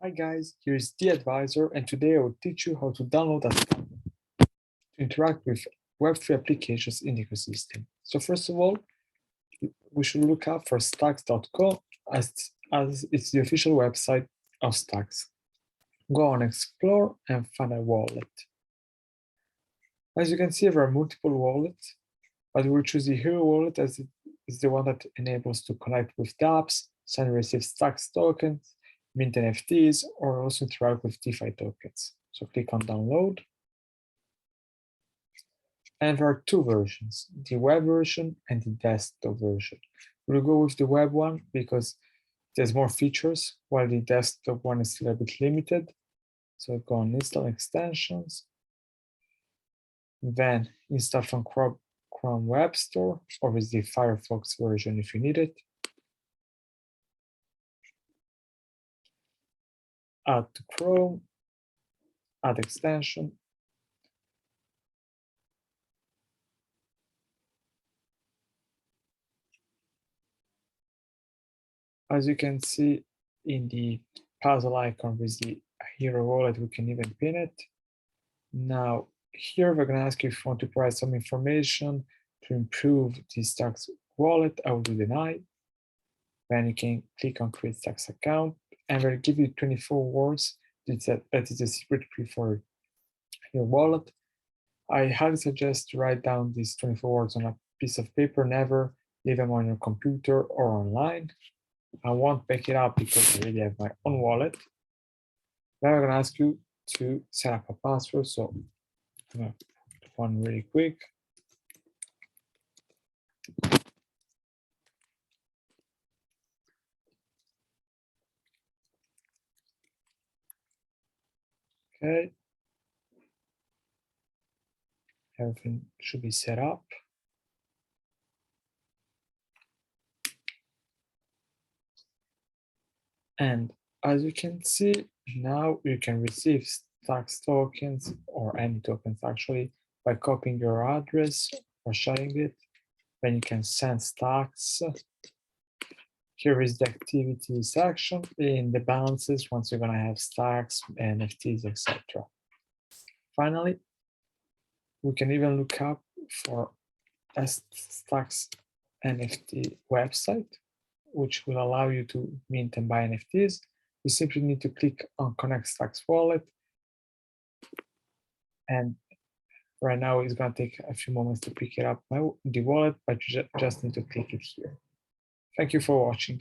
Hi guys, here is the advisor, and today I will teach you how to download a stack to interact with Web3 applications in the ecosystem. So first of all, we should look up for stacks.co as it's the official website of Stacks. Go on Explore and find a wallet. As you can see, there are multiple wallets, but we'll choose the Hiro wallet as it is the one that enables to connect with dApps, send and receive Stacks tokens, mint NFTs, or also interact with DeFi tokens. So click on download. And there are two versions, the web version and the desktop version. We'll go with the web one because there's more features, while the desktop one is still a bit limited. So go on install extensions, then install from Chrome Web Store, or with the Firefox version if you need it. Add to Chrome, add extension. As you can see in the puzzle icon with the Hiro wallet, we can even pin it. Now, here we're going to ask you if you want to provide some information to improve the Stacks wallet. I will do deny. Then you can click on create Stacks account, and we'll give you 24 words. That is a secret key for your wallet. I highly suggest to write down these 24 words on a piece of paper. Never leave them on your computer or online. I won't back it up because I already have my own wallet. Then I'm going to ask you to set up a password. So I'm going to put one really quick. Okay. Everything should be set up. And as you can see, now you can receive Stacks tokens or any tokens actually by copying your address or sharing it. Then you can send Stacks. Here is the activity section in the balances once you're going to have Stacks, NFTs, etc. Finally, we can even look up for a Stacks NFT website, which will allow you to mint and buy NFTs. You simply need to click on Connect Stacks Wallet. And right now it's going to take a few moments to pick it up the wallet, but you just need to click it here. Thank you for watching.